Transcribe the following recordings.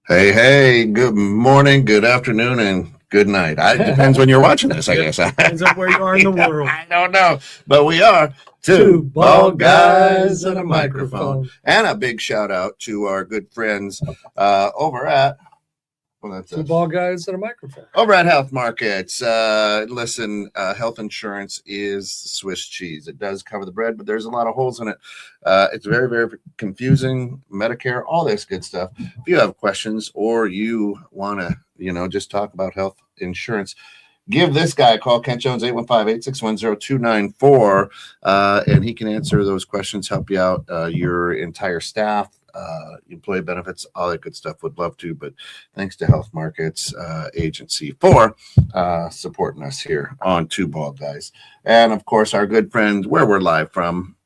Hey, good morning, good afternoon, and good night. It depends when you're watching this, I guess. Depends on where you are in the world. I don't know, but we are two bald guys and a microphone. And a big shout out to our good friends over at Two bald guys and a microphone. Over at Health Markets. Listen, health insurance is Swiss cheese. It does cover the bread, but there's a lot of holes in it. It's very, very confusing. Medicare, all this good stuff. If you have questions or you want to, just talk about health insurance, give this guy a call, Kent Jones, 815-861-0294, and he can answer those questions, help you out, your entire staff, employee benefits, all that good stuff. Would love to, but thanks to Health Markets Agency for supporting us here on Two Bald Guys. And of course, our good friend, where we're live from,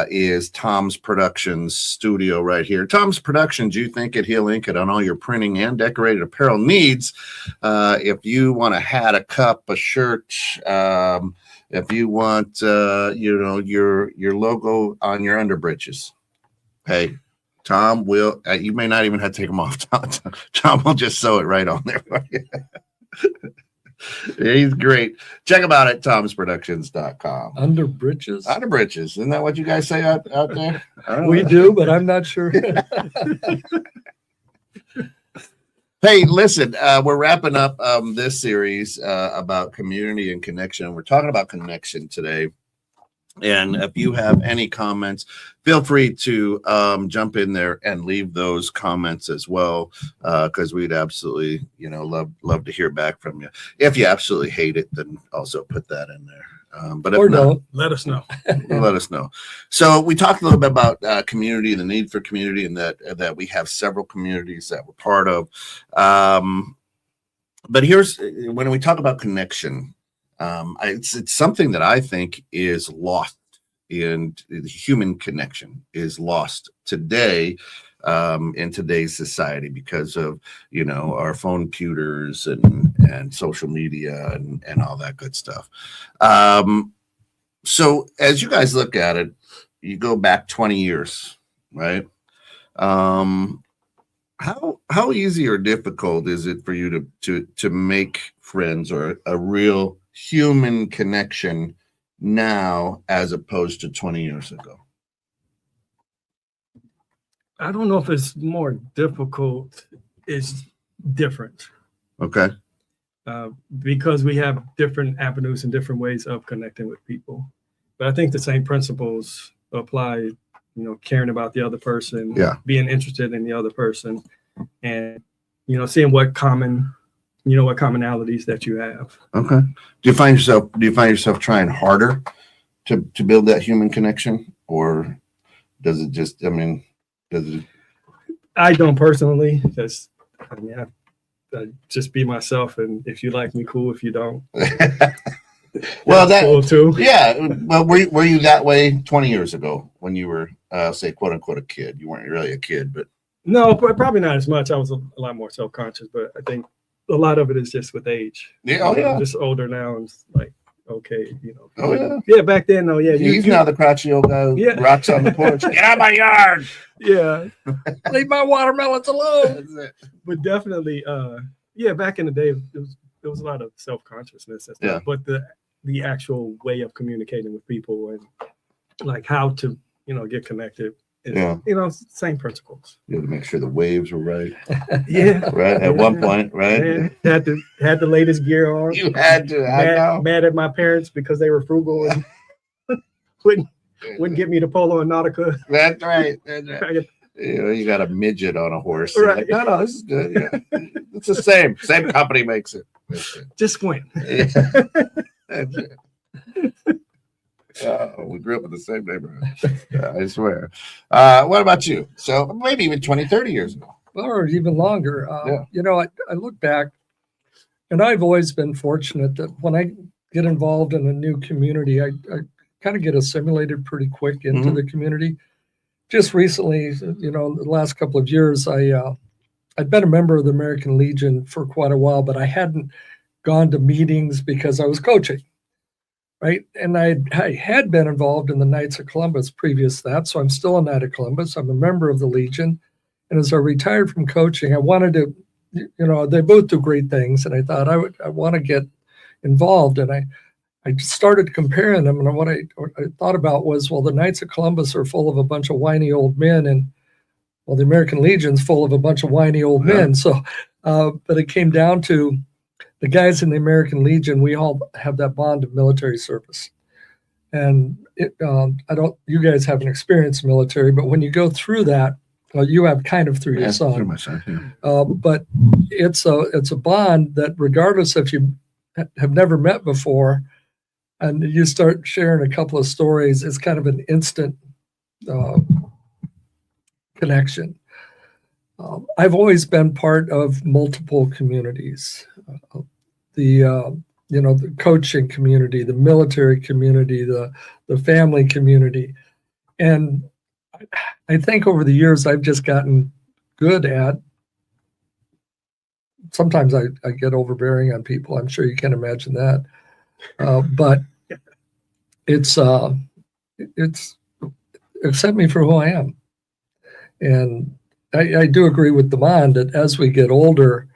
is Tom's Productions studio right here. Tom's Productions, you think it, he'll ink it on all your printing and decorated apparel needs. If you want a hat, a cup, a shirt, if you want, your logo on your underbritches, hey, Tom will, you may not even have to take them off. Tom will just sew it right on there for you. He's great. Check him out at tomsproductions.com. Underbritches? Underbritches. Isn't that what you guys say out there? We do, but I'm not sure. Hey, listen, we're wrapping up this series about community and connection. We're talking about connection today. And if you have any comments, feel free to jump in there and leave those comments as well, because we'd absolutely, love to hear back from you. If you absolutely hate it, then also put that in there. But if not, let us know. Let us know. So we talked a little bit about community, the need for community, and that we have several communities that we're part of. But here's when we talk about connection. It's something that I think is lost in the human connection is lost today in today's society because of, our phone computers and social media and all that good stuff. So as you guys look at it, you go back 20 years, right? How easy or difficult is it for you to make friends or a real human connection now as opposed to 20 years ago? I don't know if it's more difficult. It's different. Okay. Because we have different avenues and different ways of connecting with people. But I think the same principles apply, caring about the other person, being interested in the other person, and, seeing what commonalities that you have. Okay. Do you find yourself trying harder to build that human connection, or does it just, I don't personally. I just be myself, and if you like me, cool. If you don't, well, that's cool too. Yeah. Well, were you that way 20 years ago when you were, say, quote unquote, a kid? You weren't really a kid, but no, probably not as much. I was a lot more self-conscious, but I think a lot of it is just with age. Yeah, I'm just older now, and it's like, okay, Oh yeah. Yeah, back then, though, yeah. He's now the crotchety old guy who rocks on the porch. Get out of my yard. Yeah. Leave my watermelons alone. That's it. But definitely, back in the day, there was a lot of self-consciousness and stuff. Yeah. But the actual way of communicating with people and like how to, get connected. Same principles. You had to make sure the waves were right. Yeah. Right. At one point, right? Had the latest gear on. You had to. Mad at my parents because they were frugal and wouldn't get me to Polo and Nautica. That's right. You got a midget on a horse. Right. Like, no, this is good. Yeah. It's the same. Same company makes it. Just win. Yeah. That's it. We grew up in the same neighborhood. I swear. What about you? So maybe even 20, 30 years ago. Or even longer. I look back, and I've always been fortunate that when I get involved in a new community, I kind of get assimilated pretty quick into the community. Just recently, the last couple of years, I'd been a member of the American Legion for quite a while, but I hadn't gone to meetings because I was coaching. Right. And I had been involved in the Knights of Columbus previous to that. So I'm still a Knight of Columbus. I'm a member of the Legion. And as I retired from coaching, I wanted to, they both do great things. And I thought I want to get involved. And I started comparing them. And what I thought about was, well, the Knights of Columbus are full of a bunch of whiny old men. And well, the American Legion's full of a bunch of whiny old men. So, but it came down to the guys in the American Legion, we all have that bond of military service. And you guys haven't experienced military, but when you go through that, well, you have kind of through your son. Through my son, yeah. But it's a bond that regardless if you have never met before, and you start sharing a couple of stories, it's kind of an instant connection. I've always been part of multiple communities. The coaching community, the military community, the family community. And I think over the years, I've just gotten good at, sometimes I get overbearing on people. I'm sure you can imagine that. But it's accept me for who I am. And I do agree with Damon that as we get older,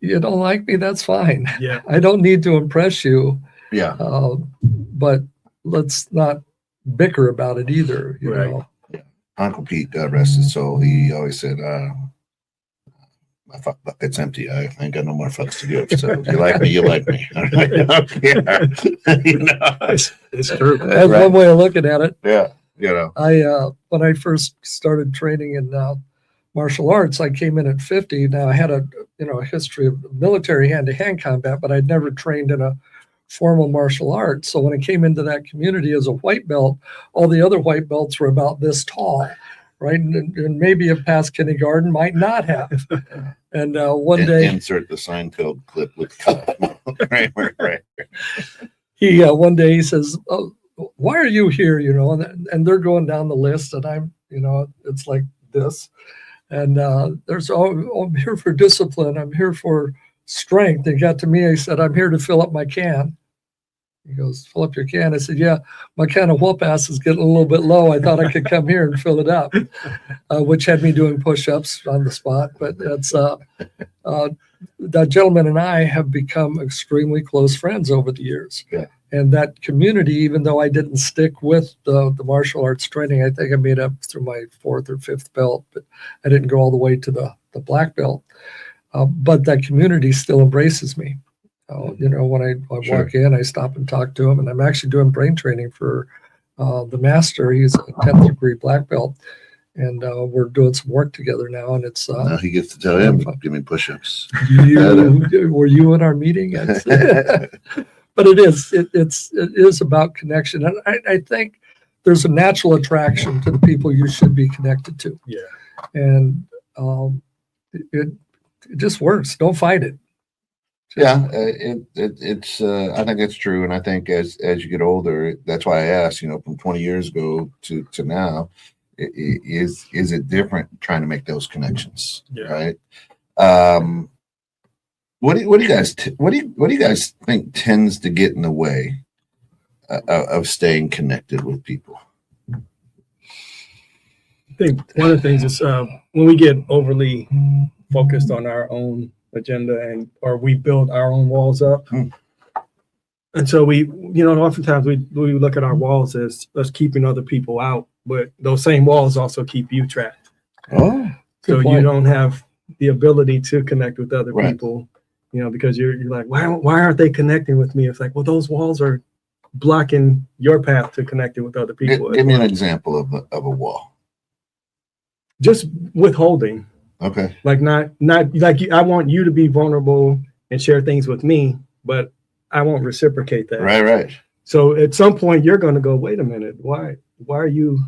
you don't like me, that's fine. Yeah. I don't need to impress you. Yeah. But let's not bicker about it either, you Right. know. Uncle Pete, God rest his soul, he always said, my fuck bucket's empty. I ain't got no more fucks to give. So if you like me, you like me. I don't care. You know? It's true. That's Right. one way of looking at it. Yeah. You know. When I first started training in martial arts, I came in at 50. Now I had a history of military hand-to-hand combat, but I'd never trained in a formal martial arts. So when I came into that community as a white belt, all the other white belts were about this tall, right? And maybe have passed kindergarten, might not have. And one day, insert the Seinfeld clip with cut. Right. one day he says, "Oh, why are you here?" And they're going down the list, and I'm, it's like this. And I'm here for discipline. I'm here for strength. He got to me. He said, "I'm here to fill up my can." He goes, "Fill up your can?" I said, "Yeah, my can of whoop ass is getting a little bit low. I thought I could come here and fill it up," which had me doing push-ups on the spot. But that's that gentleman and I have become extremely close friends over the years. Yeah. And that community, even though I didn't stick with the martial arts training, I think I made up through my 4th or 5th belt, but I didn't go all the way to the black belt. But that community still embraces me. When I Sure. walk in, I stop and talk to him, and I'm actually doing brain training for the master. He's a 10th degree black belt, and we're doing some work together now. And it's Now he gets to tell him, give me push-ups. were you in our meeting? But it is about connection, and I think there's a natural attraction to the people you should be connected to. Yeah. And it just works. Don't fight it. Yeah, it's. I think it's true, and I think as you get older, that's why I asked. From 20 years ago to now, is it different trying to make those connections? Yeah. Right. What do you guys think tends to get in the way of staying connected with people? I think one of the things is when we get overly focused on our own agenda or we build our own walls up. And so we, oftentimes we look at our walls as us keeping other people out, but those same walls also keep you trapped. Oh, so point. you don't have the ability to connect with other Right. people, because you're like, why aren't they connecting with me? It's like, well, those walls are blocking your path to connecting with other people. give me an example of a wall. Just withholding. Okay. Like not like I want you to be vulnerable and share things with me, but I won't reciprocate that. Right. So at some point you're going to go, wait a minute, why are you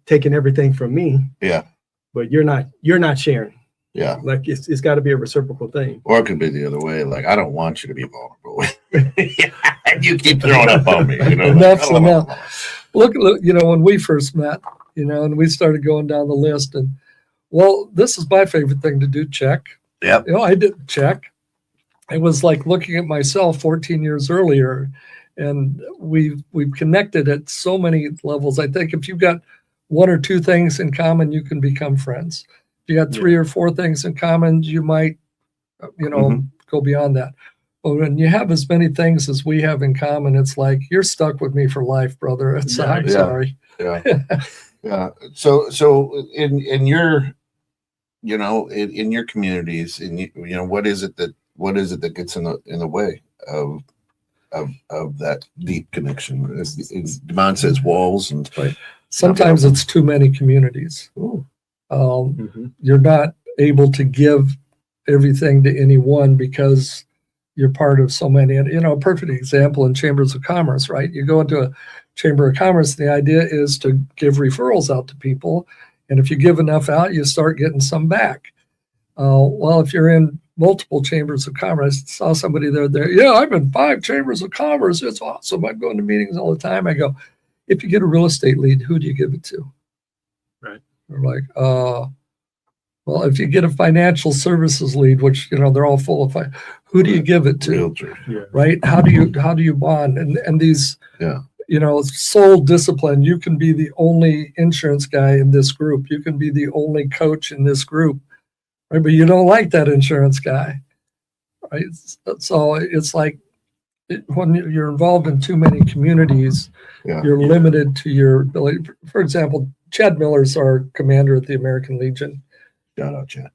taking everything from me? Yeah. But you're not sharing. Yeah. Like it's got to be a reciprocal thing. Or it could be the other way. Like, I don't want you to be vulnerable. You keep throwing up on me. Enough's enough. Look, when we first met, and we started going down the list, and well, this is my favorite thing to do. Check. Yep. I didn't check. It was like looking at myself 14 years earlier, and we've connected at so many levels. I think if you've got one or two things in common, you can become friends. If you got 3 or 4 things in common, you might, go beyond that. But when you have as many things as we have in common, it's like, you're stuck with me for life, brother. It's, I'm Yeah. sorry. Yeah. Yeah. So in your, in your communities, what is it that gets in the way of that deep connection? Demond says walls and Sometimes it's too many communities. You're not able to give everything to anyone because you're part of so many. And, a perfect example in chambers of commerce, right? You go into a chamber of commerce, the idea is to give referrals out to people. And if you give enough out, you start getting some back. Well, if you're in multiple chambers of commerce, I saw somebody there. Yeah, I'm in 5 chambers of commerce. It's awesome. I'm going to meetings all the time. I go, if you get a real estate lead, who do you give it to? Right. They're like, well, if you get a financial services lead, which, they're all full of, who do you give it to? realtor. Yeah. Right? How do you bond? And these, soul discipline, you can be the only insurance guy in this group. You can be the only coach in this group, right? But you don't like that insurance guy, right? So it's like when you're involved in too many communities, you're limited to your ability. For example, Chad Miller's our commander at the American Legion. Shout out, Chad.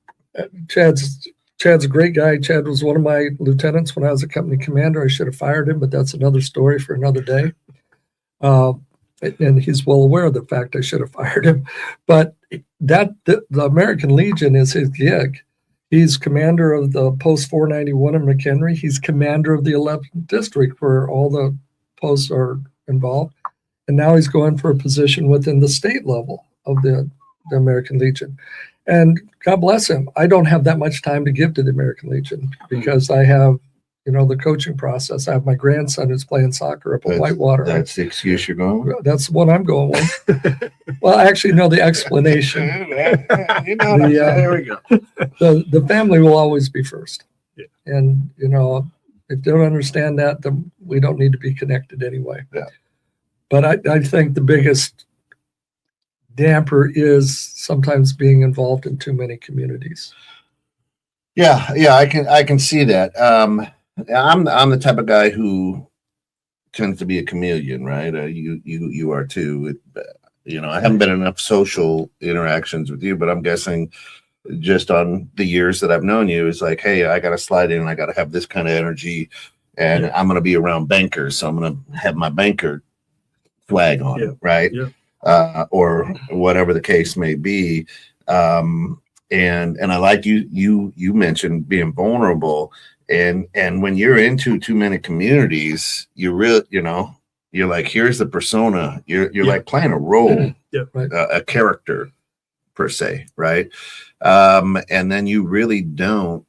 Chad's a great guy. Chad was one of my lieutenants when I was a company commander. I should have fired him, but that's another story for another day. And he's well aware of the fact I should have fired him. But the American Legion is his gig. He's commander of the Post 491 in McHenry. He's commander of the 11th district where all the posts are involved. And now he's going for a position within the state level of the American Legion. And God bless him. I don't have that much time to give to the American Legion because I have, the coaching process. I have my grandson who's playing soccer up at Whitewater. That's the excuse you're going with? That's the one I'm going with. Well, I actually know the explanation. There we go. The family will always be first. Yeah. And, if they don't understand that, then we don't need to be connected anyway. Yeah. But I think the biggest damper is sometimes being involved in too many communities. Yeah, I can see that. I'm the type of guy who tends to be a chameleon, right? You are too. I haven't been enough social interactions with you, but I'm guessing just on the years that I've known you, it's like, hey, I got to slide in. I got to have this kind of energy, and I'm going to be around bankers, so I'm going to have my banker flag on it, right? Yeah. Or whatever the case may be. And I like you mentioned being vulnerable. And when you're into too many communities, you're like, here's the persona. You're like playing a role, Right. A character per se, right? And then you really don't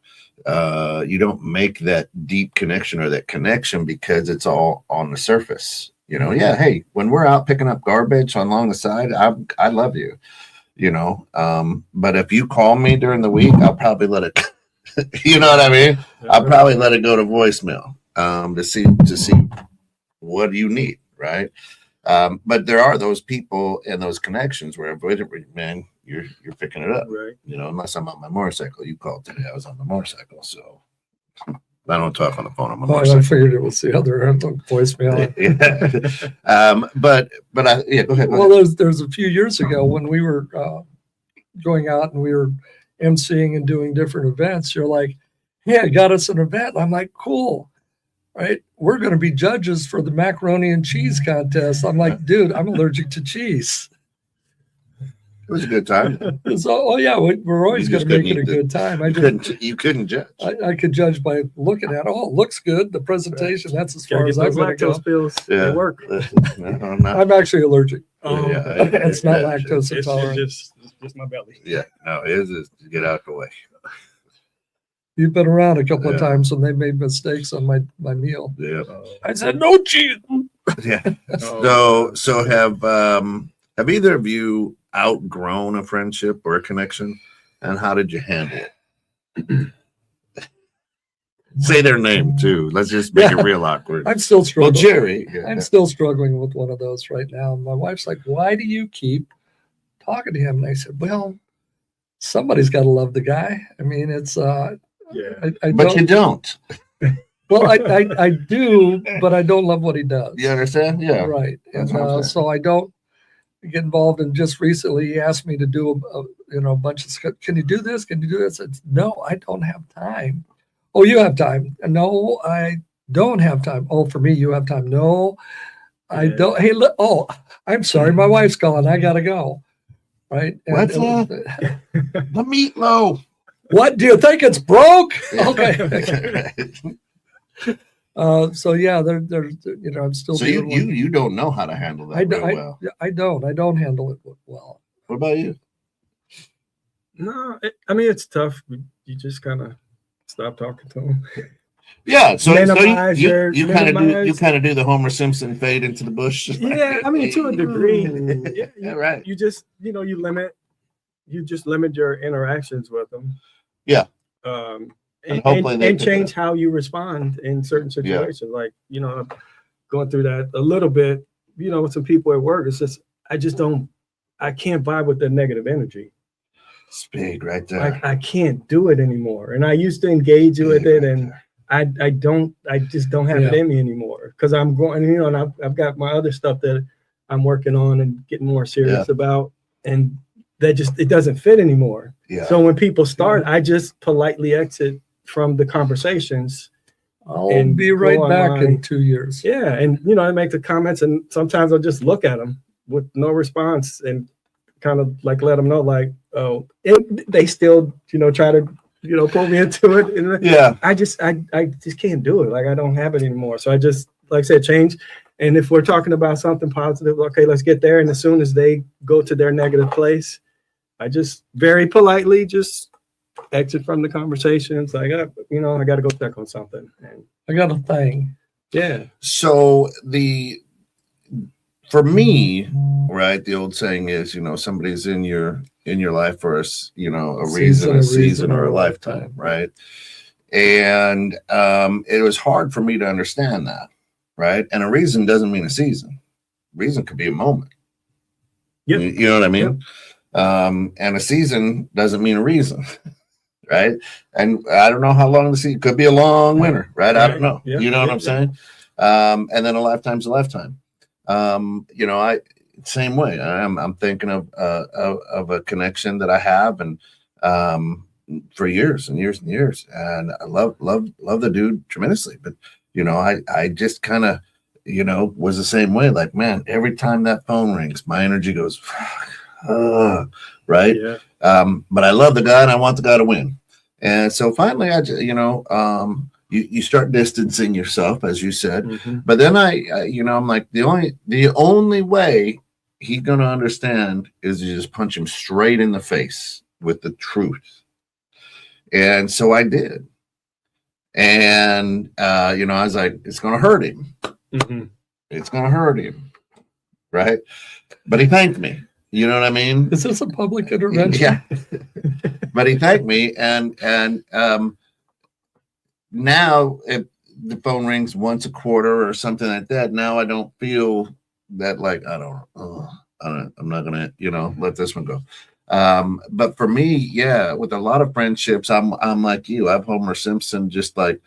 make that deep connection or that connection because it's all on the surface. Hey, when we're out picking up garbage along the side, I love you, but if you call me during the week, I'll probably let it, you know what I mean? I'll probably let it go to voicemail, to see what you need. Right. But there are those people and those connections where, man, you're picking it up, Right. Unless I'm on my motorcycle. You called today. I was on the motorcycle. So I don't talk on the phone. I'm a Oh, I motorcycle. figured it was the other end of voicemail. Yeah. But go ahead. Well, there's a few years ago when we were going out and we were emceeing and doing different events. You're like, hey, I got us an event. I'm like, cool, right? We're going to be judges for the macaroni and cheese contest. I'm like, dude, I'm allergic to cheese. It was a good time. So, we're always You going just to make couldn't it a eat the- good time. You couldn't judge. I could judge by looking at, it looks good. The presentation, that's as far Gotta as get I'm those going to go. lactose pills. Yeah. They work. No, not- I'm actually allergic. Yeah. It's not Yeah. lactose It's intolerant. just my belly. Yeah, no, it is to get out the way. You've been around a couple of Yeah. times when they made mistakes on my meal. Yeah, I said, no cheese. yeah. Oh. So have either of you outgrown a friendship or a connection, and how did you handle it? Say their name too. Let's just make it real awkward. I'm still Well, struggling. Jerry. I'm still struggling with one of those right now. My wife's like, why do you keep talking to him, and I said, well, somebody's got to love the guy. I mean, it's Yeah. I But you don't. well, I do, but I don't love what he does. You understand? Yeah. Right. That's And what I'm saying. so I don't get involved. And just recently, he asked me to do a bunch of stuff. Can you do this? Can you do this? It's, no, I don't have time. Oh, you have time? No, I don't have time. Oh, for me, you have time? No, I Yeah. don't. Hey, oh, I'm sorry, my wife's calling. I gotta go. Right? And What's it was- The meatloaf. What do you think? It's broke? Yeah. Okay. So yeah, there's I'm still. So dealing with- you don't know how to handle that real well. I don't handle it well. What about you? No, I mean, it's tough. You just kind of stop talking to them. Yeah, so Minimize you your- minimize- kind of do the Homer Simpson fade into the bush. Yeah, I mean, to a degree. Yeah, Yeah, right. You just, you limit your interactions with them. Yeah. And And hopefully they pick it change how you respond in certain situations. Like, going through that a little bit, with some people at work, it's just, I can't vibe with their negative energy. It's big right there. Like, I can't do it anymore. And I used to engage with it, and I just don't have it in me anymore, because I'm going, and I've got my other stuff that I'm working on and getting more serious about, and that it doesn't fit anymore. Yeah. So when people start, I just politely exit from the conversations. I'll And be right go back online. in 2 years. Yeah, and I make the comments, and sometimes I'll just look at them with no response and kind of like let them know, like, oh, they still try to pull me into it. And Yeah. I just can't do it. Like, I don't have it anymore. So I just, like I said, change. And if we're talking about something positive, okay, let's get there. And as soon as they go to their negative place, I just very politely just exit from the conversations. Like, I got to go check on something. And I got a thing. yeah. So for me, right, the old saying is, somebody's in your life for a reason, a season, or a lifetime, right? And it was hard for me to understand that, right? And a reason doesn't mean a season. Reason could be a moment. Yep. You know what I mean? And a season doesn't mean a reason, right? And I don't know how long the season could be. A long winter, right? I don't know. Yep. You know what I'm saying? And then a lifetime's a lifetime. Same way. I'm thinking of a connection that I have, and for years and years and years, and I love the dude tremendously. But I just kind of was the same way. Like, man, every time that phone rings, my energy goes, right? Yeah. But I love the guy, and I want the guy to win. And so finally, you start distancing yourself, as you said. Mm-hmm. But then I'm like, the only way he's going to understand is to just punch him straight in the face with the truth. And so I did. And, I was like, it's going to hurt him. Mm-hmm. It's going to hurt him. Right. But he thanked me. You know what I mean? Is this a public intervention? Yeah. But he thanked me. And now if the phone rings once a quarter or something like that, now I don't feel that, like, I'm not gonna let this one go. But for me, yeah, with a lot of friendships, I'm like you. I've Homer Simpson, just like,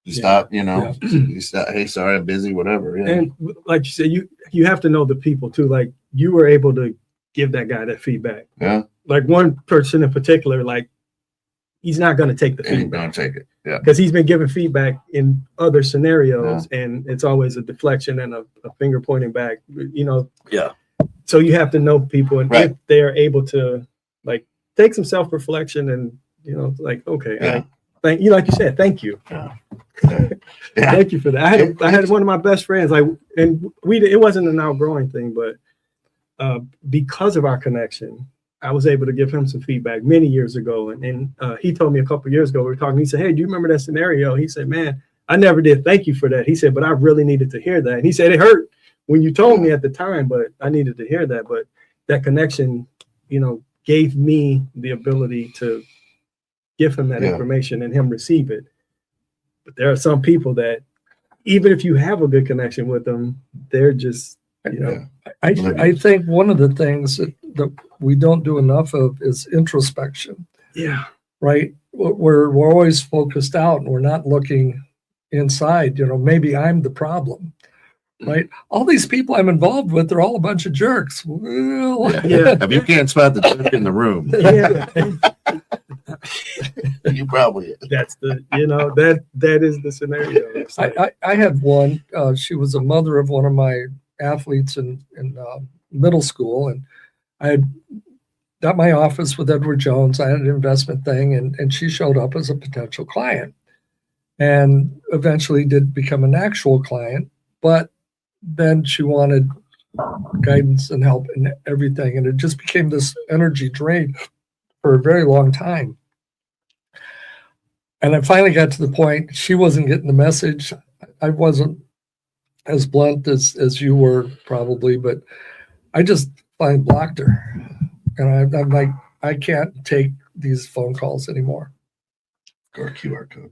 stop, you stop, hey, sorry, I'm busy, whatever. Yeah. And like you said, you have to know the people too. Like, you were able to give that guy that feedback. Yeah. Like, one person in particular, like, he's not going to take the Ain't feedback. gonna take it. Yeah. Because he's been given feedback in other scenarios, and it's always a deflection and a finger pointing back. Yeah. So you have to know people, and Right. if they are able to, like, take some self reflection, and like, okay, Yeah. thank you, like you said, thank you, Yeah. thank you for that. I had one of my best friends, like, and it wasn't an outgrowing thing, but because of our connection, I was able to give him some feedback many years ago. And he told me a couple of years ago, we were talking, he said, hey, do you remember that scenario? He said, man, I never did thank you for that. He said, but I really needed to hear that. And he said, it hurt when you told me at the time, but I needed to hear that. But that connection, gave me the ability to give him that information and him receive it. But there are some people that, even if you have a good connection with them, they're just You know, I think one of the things that we don't do enough of is introspection, yeah, right? We're always focused out and we're not looking inside. Maybe I'm the problem, right? All these people I'm involved with, they're all a bunch of jerks. Well, yeah. If you can't spot the jerk in the room, yeah. you probably That's that is the scenario. It's like, I had one. She was a mother of one of my athletes in middle school, and I had got my office with Edward Jones. I had an investment thing, and she showed up as a potential client, and eventually did become an actual client. But then she wanted guidance and help and everything, and it just became this energy drain for a very long time. And I finally got to the point she wasn't getting the message. I wasn't as blunt as you were probably, but I just finally blocked her. And I'm like, I can't take these phone calls anymore. or QR code.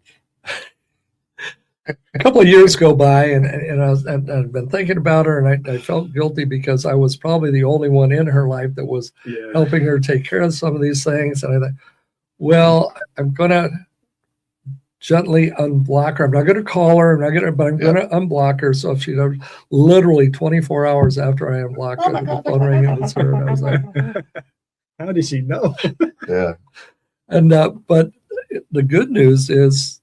A couple of years go by, and I've been thinking about her, and I felt guilty because I was probably the only one in her life that was yeah, helping her take care of some of these things. And I thought, well, I'm going to gently unblock her. I'm not going to call her. But I'm going to unblock her. So if she does, literally 24 hours after I unblocked her, the phone rang and it was her. And I was like, how did she know? Yeah. and but the good news is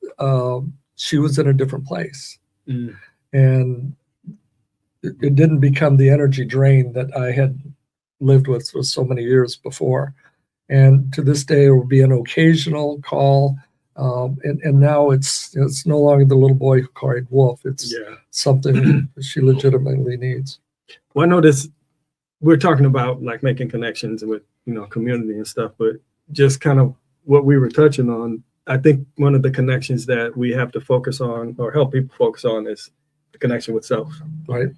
she was in a different place, and it didn't become the energy drain that I had lived with for so many years before. And to this day, it will be an occasional call. And now it's no longer the little boy who cried wolf. It's something she legitimately needs. Well, I know this. We're talking about like making connections with community and stuff, but just kind of what we were touching on. I think one of the connections that we have to focus on or help people focus on is the connection with self. Right.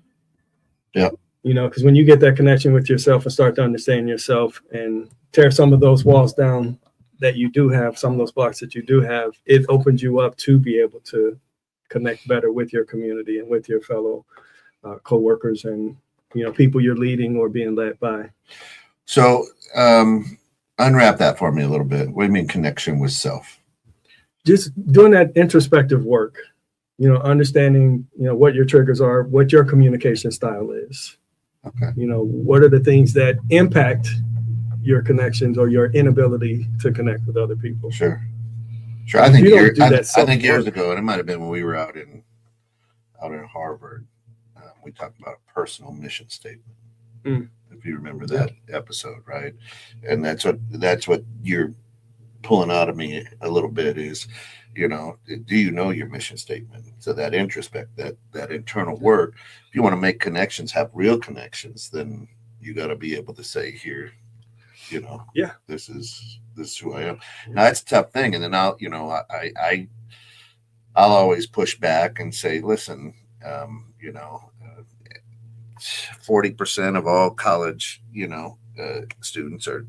Yeah. Because when you get that connection with yourself and start to understand yourself and tear some of those walls down that you do have, some of those blocks that you do have, it opens you up to be able to connect better with your community and with your fellow co-workers and people you're leading or being led by. So unwrap that for me a little bit. What do you mean connection with self? Just doing that introspective work, understanding, what your triggers are, what your communication style is. Okay. What are the things that impact your connections or your inability to connect with other people? Sure. I think you don't do that I think years self-work. ago, and it might have been when we were out in Harvard, we talked about a personal mission statement. If you remember that episode, right? And that's what you're pulling out of me a little bit is, do you know your mission statement? So that introspect, that internal work. If you want to make connections, have real connections, then you got to be able to say here, this is who I am. Now that's a tough thing, and then I'll always push back and say, listen, 40% of all college, students are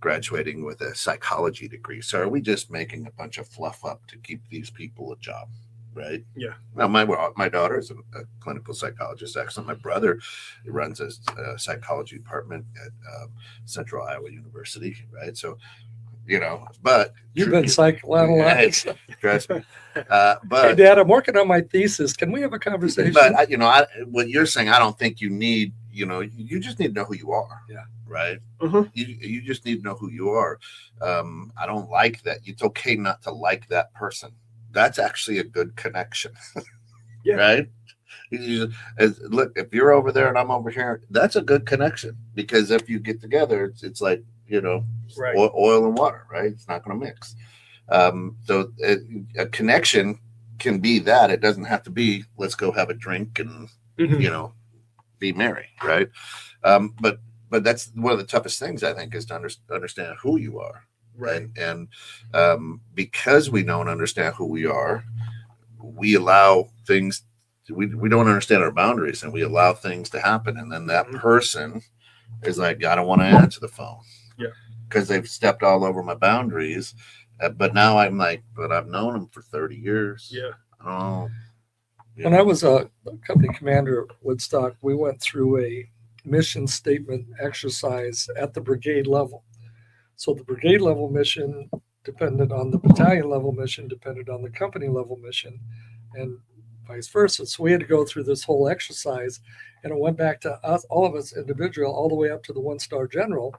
graduating with a psychology degree. So are we just making a bunch of fluff up to keep these people a job? Right. Yeah. Now my daughter is a clinical psychologist. Actually, my brother runs a psychology department at Central Iowa University. Right. So, but You've been psychoanalyzed. Trust me. Hey, But Dad, I'm working on my thesis. Can we have a conversation? but what you're saying, I don't think you need. You just need to know who you are. Yeah. Right. Uh-huh. You just need to know who you are. I don't like that. It's okay not to like that person. That's actually a good connection. Yeah. Right. Look, if you're over there and I'm over here, that's a good connection, because if you get together, it's like, Right. oil and water, right? It's not going to mix. So a connection can be that. It doesn't have to be, let's go have a drink and, be merry. Right. But that's one of the toughest things, I think, is to understand who you are. Right. And because we don't understand who we are, we allow things, we don't understand our boundaries, and we allow things to happen. And then that person is like, I don't want to answer the phone. Yeah. Because they've stepped all over my boundaries. But now I'm like, but I've known them for 30 years. Yeah. Oh, When I was a company commander at Woodstock, we went through a mission statement exercise at the brigade level. So the brigade level mission depended on the battalion level mission, depended on the company level mission, and vice versa. So we had to go through this whole exercise, and it went back to us, all of us individual, all the way up to the 1-star general,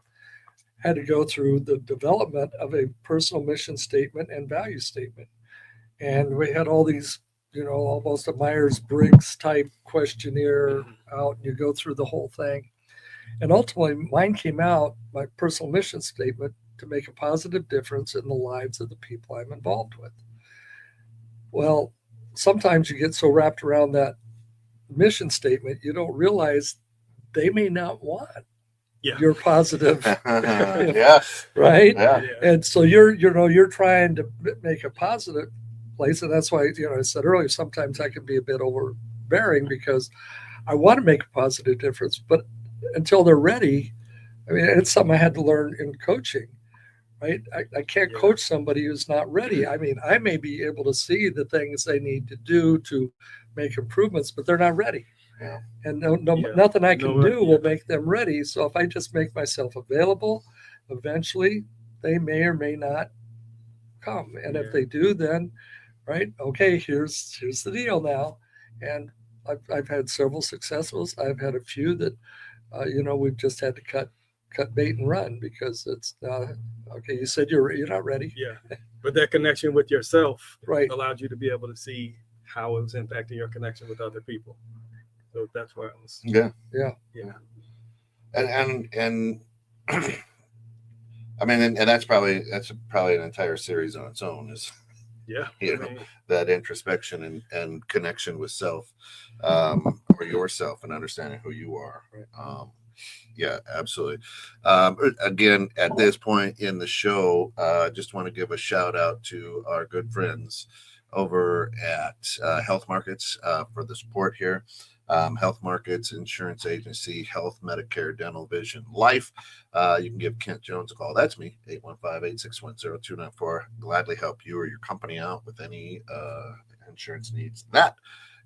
had to go through the development of a personal mission statement and value statement. And we had all these, almost a Myers-Briggs type questionnaire out, and you go through the whole thing. And ultimately, mine came out, my personal mission statement, to make a positive difference in the lives of the people I'm involved with. Well, sometimes you get so wrapped around that mission statement, you don't realize they may not want your positive, Yeah. right? Yeah. And so you're trying to make a positive place, and that's why I said earlier, sometimes I can be a bit overbearing because I want to make a positive difference, but until they're ready, I mean, it's something I had to learn in coaching, right? I can't coach somebody who's not ready. I mean, I may be able to see the things they need to do to make improvements, but they're not ready. Yeah. And nothing I can do will make them ready. So if I just make myself available, eventually they may or may not come. And if they do, then right, okay, here's the deal now. And I've had several successes. I've had a few that we've just had to cut bait and run because it's okay. You said you're not ready. Yeah, but that connection with yourself right allowed you to be able to see how it was impacting your connection with other people. So that's why I was. Yeah. And I mean, and that's probably an entire series on its own. Is that introspection and connection with self, or yourself, and understanding who you are. Right. Yeah, absolutely. Again, at this point in the show, just want to give a shout out to our good friends over at Health Markets for the support here. Health Markets, Insurance Agency, Health, Medicare, Dental, Vision, Life. You can give Kent Jones a call. That's me, 815-861-0294. Gladly help you or your company out with any insurance needs that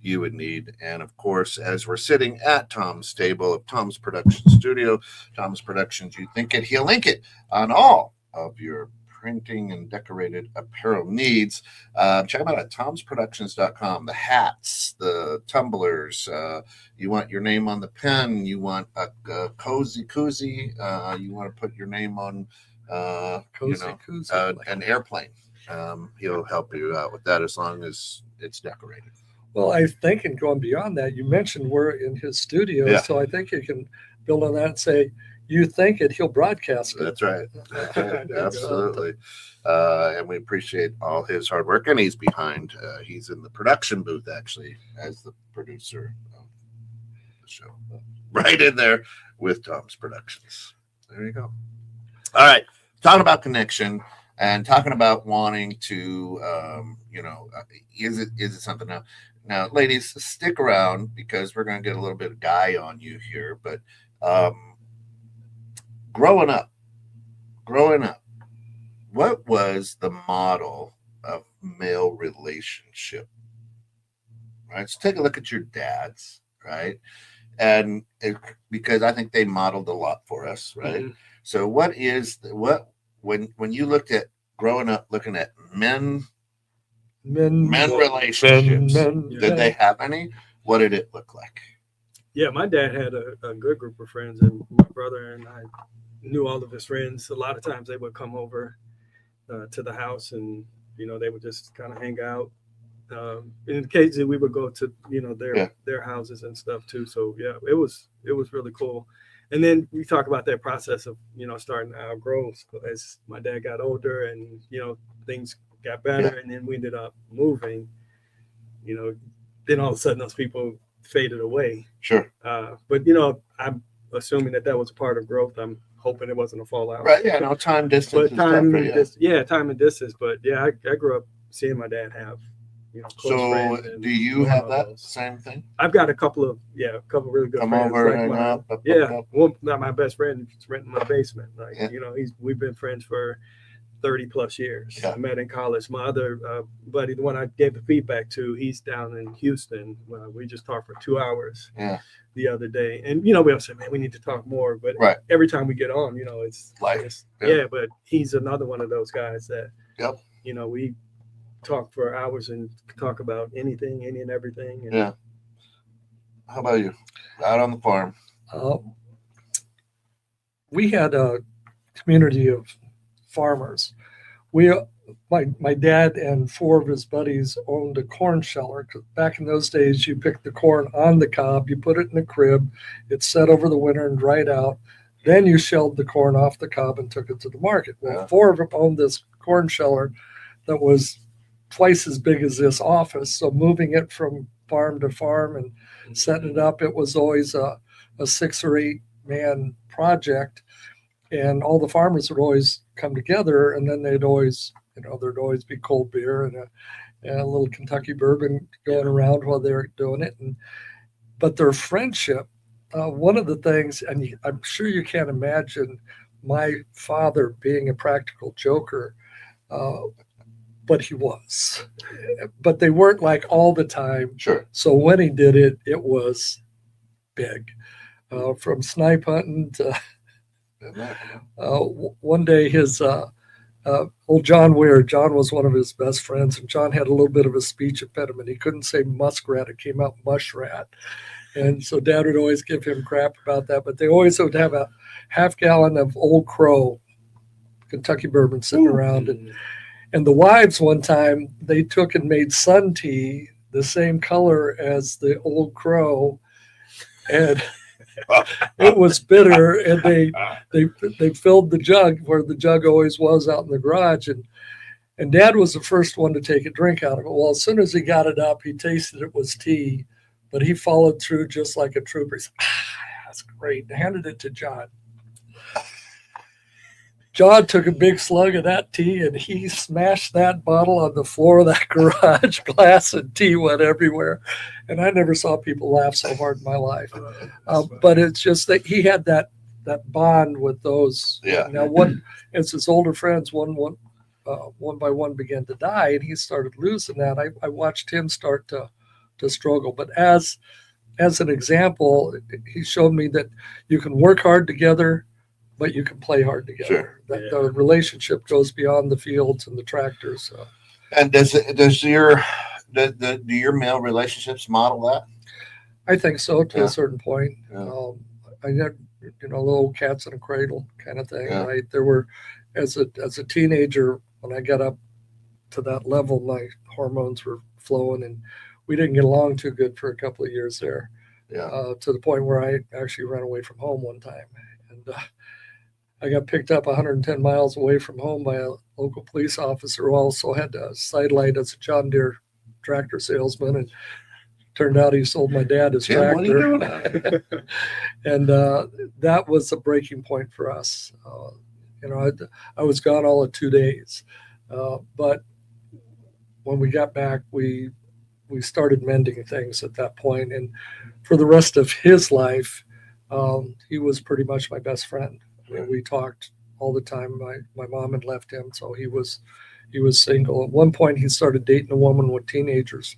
you would need. And of course, as we're sitting at Tom's table of Tom's Production Studio, Tom's Productions, you think it, he'll link it on all of your printing and decorated apparel needs. Check them out at tomsproductions.com. The hats, the tumblers, you want your name on the pen, you want a cozy koozie, you want to put your name on an airplane. He'll help you out with that as long as it's decorated. Well, I think, and going beyond that, you mentioned we're in his studio, so I think you can build on that and say, you think it, he'll broadcast it. That's right. Absolutely. And we appreciate all his hard work. And he's behind. He's in the production booth, actually, as the producer of the show. Right in there with Tom's Productions. There you go. All right. Talking about connection and talking about wanting to, is it something now? Now, ladies, stick around because we're going to get a little bit of guy on you here. But growing up, what was the model of male relationship? Right. So take a look at your dads, right? And because I think they modeled a lot for us, right? Mm-hmm. So when you looked at growing up, looking at men relationships, did they have any? What did it look like? Yeah, my dad had a good group of friends, and my brother and I knew all of his friends. A lot of times they would come over to the house, and they would just kind of hang out. In the case that we would go to their houses and stuff too. So yeah, it was really cool. And then we talk about that process of starting to outgrow as my dad got older, and things got better, and then we ended up moving. Then all of a sudden those people faded away. Sure. But I'm assuming that was a part of growth. I'm hoping it wasn't a fallout. Right. Yeah. No, time, distance. But time and distance. But yeah, I grew up seeing my dad have close friends. So do you have that same thing? I've got a couple of really good come friends. Over and up. Well, not my best friend. He's renting my basement. We've been friends for 30 plus years. Yeah. I met in college. My other buddy, the one I gave the feedback to, he's down in Houston. We just talked for 2 hours Yeah. the other day. And, you know, we all say, man, we need to talk more. But Right. every time we get on, you know, it's Life. yeah, but he's another one of those guys that, Yep. you know, we talk for hours and talk about anything, any and everything. And Yeah. How about you? Out on the farm. We had a community of farmers. My dad and 4 of his buddies owned a corn sheller. 'Cause back in those days, you picked the corn on the cob, you put it in a crib, it set over the winter and dried out. Then you shelled the corn off the cob and took it to the market. Well, Yeah. 4 of them owned this corn sheller that was twice as big as this office. So moving it from farm to farm and setting it up, it was always a 6 or 8 man project. And all the farmers would always come together, and then they'd always, you know, there'd always be cold beer and a little Kentucky bourbon going around while they're doing it. But their friendship, one of the things, and I'm sure you can't imagine my father being a practical joker, but he was. But they weren't like all the time. Sure. So when he did it, it was big. From snipe hunting to one day his old John Weir, John was one of his best friends, and John had a little bit of a speech impediment. He couldn't say muskrat, it came out mushrat. And so Dad would always give him crap about that, but they always would have a half gallon of Old Crow Kentucky bourbon sitting around. And the wives one time, they took and made sun tea the same color as the Old Crow, and it was bitter, and they filled the jug where the jug always was out in the garage, and Dad was the first one to take a drink out of it. Well, as soon as he got it up, he tasted it was tea, but he followed through just like a trooper. He said, that's great, and handed it to John. John took a big slug of that tea, and he smashed that bottle on the floor of that garage. Glass and tea went everywhere. And I never saw people laugh so hard in my life. But it's just that he had that bond with those. Yeah. Now, as his older friends, one by one began to die, and he started losing that. I watched him start to struggle. But as an example, he showed me that you can work hard together, but you can play hard together. Sure. That the relationship goes beyond the fields and the tractors. So. And do your male relationships model that? I think so, to Yeah. a certain point. Yeah. I got, little cats in a cradle kind of thing. Yeah. Right? There were, as a teenager, when I got up to that level, my hormones were flowing, and we didn't get along too good for a couple of years there. Yeah. To the point where I actually ran away from home one time, and I got picked up 110 miles away from home by a local police officer who also had a sidelight as a John Deere tractor salesman, and turned out he sold my dad his Jim, what are you tractor. doing? And that was a breaking point for us. I was gone all of 2 days, but when we got back, we started mending things at that point. And for the rest of his life, he was pretty much my best friend. I mean, we talked all the time. My mom had left him, so he was single. At one point, he started dating a woman with teenagers,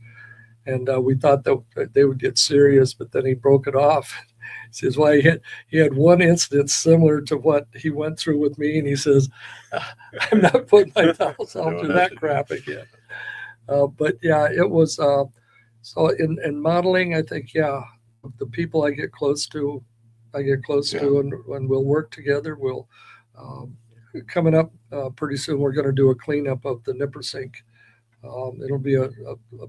and we thought that they would get serious, but then he broke it off. He says, well, he had one incident similar to what he went through with me, and he says, I'm not putting myself through that crap again. But yeah, it was, so in modeling, I think, yeah, the people I get close to, and we'll work together. We'll, coming up pretty soon, we're going to do a cleanup of the Nippersink. It'll be a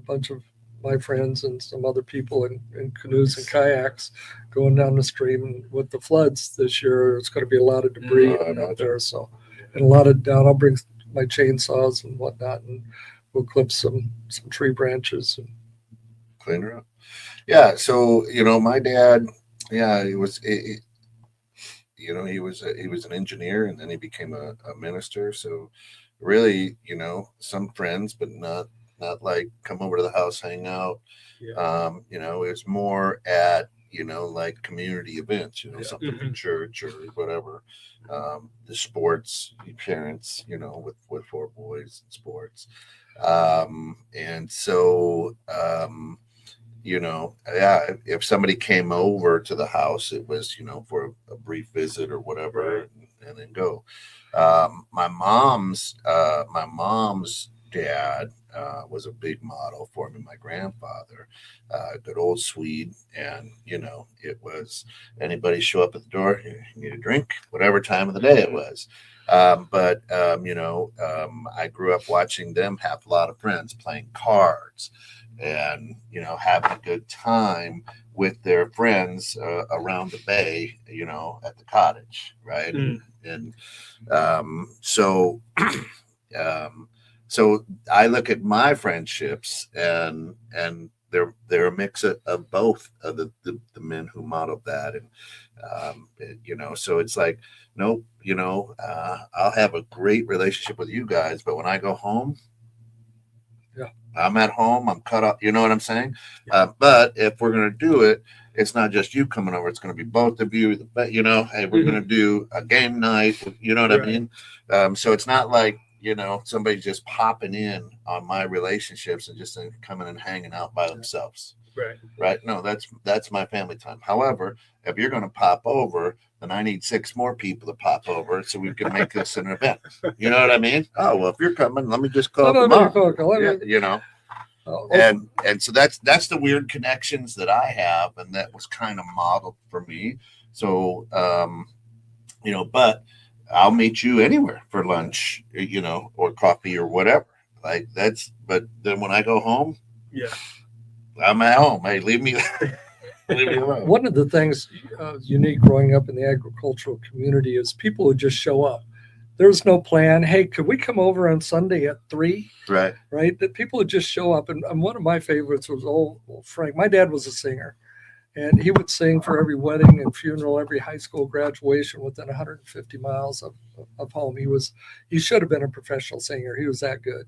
bunch of my friends and some other people in canoes and kayaks going down the stream. And with the floods this year, it's going to be a lot of debris out there. So, and a lot of down. I'll bring my chainsaws and whatnot, and we'll clip some tree branches and Clean her up. Yeah. So my dad. Yeah, he was. He was an engineer, and then he became a minister. So really, some friends, but not like come over to the house, hang out. Yeah. It was more at like community events, Yeah. something for Mhm. church or whatever. The sports, your parents, with 4 boys in sports. And so, yeah, if somebody came over to the house, it was, for a brief visit or whatever, Right. and then go. My mom's dad was a big model for me. My grandfather, good old Swede, and it was anybody show up at the door, you need a drink, whatever time of the day it was. I grew up watching them have a lot of friends playing cards and having a good time with their friends around the bay, at the cottage, right? Mm. And so so I look at my friendships and they're a mix of both of the men who modeled that. And so it's like, nope, I'll have a great relationship with you guys, but when I go home, Yeah. I'm at home, I'm cut off, you know what I'm saying? But if we're going to do it, it's not just you coming over, it's going to be both of you. Hey, we're going to do a game night, you know what I Right. mean? So it's not like, somebody just popping in on my relationships and just coming and hanging out by themselves. Right. No, that's my family time. However, if you're going to pop over, then I need 6 more people to pop over so we can make this an event. You know what I mean? Oh, well, if you're coming, let me just call them up. Yeah, and so that's the weird connections that I have, and that was kind of modeled for me. So, but I'll meet you anywhere for lunch, or coffee or whatever. But then when I go home, Yeah. I'm at home. Hey, leave me alone. One of the things unique growing up in the agricultural community is people would just show up. There's no plan. Hey, could we come over on Sunday at 3? Right. Right. That people would just show up. And one of my favorites was old Frank. My dad was a singer, and he would sing for every wedding and funeral, every high school graduation within 150 miles of home. He should have been a professional singer. He was that good.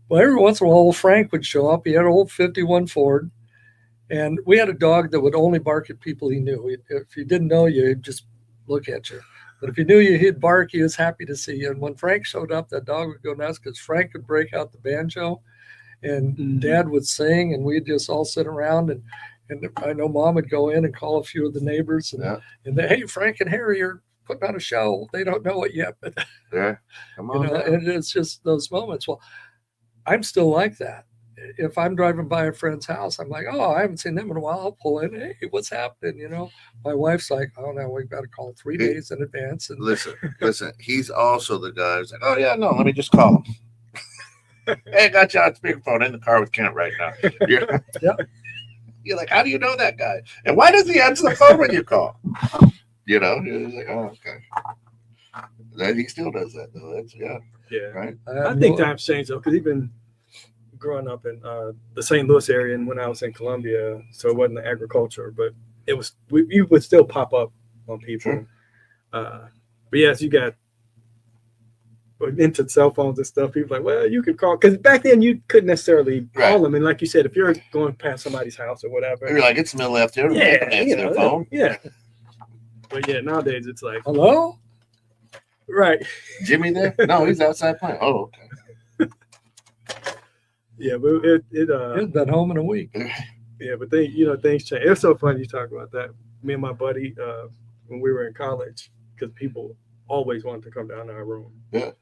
Well, every once in a while, old Frank would show up. He had an old 51 Ford. And we had a dog that would only bark at people he knew. If he didn't know you, he'd just look at you. But if he knew you, he'd bark. He was happy to see you. And when Frank showed up, that dog would go nuts because Frank would break out the banjo and Dad would sing, and we'd just all sit around. And I know Mom would go in and call a few of the neighbors. And they, hey, Frank and Harry are putting on a show. They don't know it yet. But yeah, come on. and it's just those moments. Well, I'm still like that. If I'm driving by a friend's house, I'm like, oh, I haven't seen them in a while. I'll pull in. Hey, what's happening? My wife's like, oh, no, we've got to call 3 days in advance. And listen. He's also the guy who's like, oh yeah, no, let me just call him. Hey, I got you on speakerphone in the car with Kent right now. You're like, how do you know that guy? And why does he answer the phone when you call? You're like, oh, okay. He still does that though. Right. I think times changed though, because even growing up in the St. Louis area and when I was in Columbia, so it wasn't the agriculture, but it was you would still pop up on people. Sure. But yes, you got into cell phones and stuff. People like, well, you could call, because back then you couldn't necessarily call them. And like you said, if you're going past somebody's house or whatever, you're like, it's the middle afternoon. Yeah, their phone. Yeah. But yeah, nowadays it's like, hello, right? Jimmy there? No, he's outside playing. Oh, okay. Yeah, but he's been home in a week. Yeah, but things change. It's so funny you talk about that. Me and my buddy, when we were in college, because people always wanted to come down to our room. Yeah.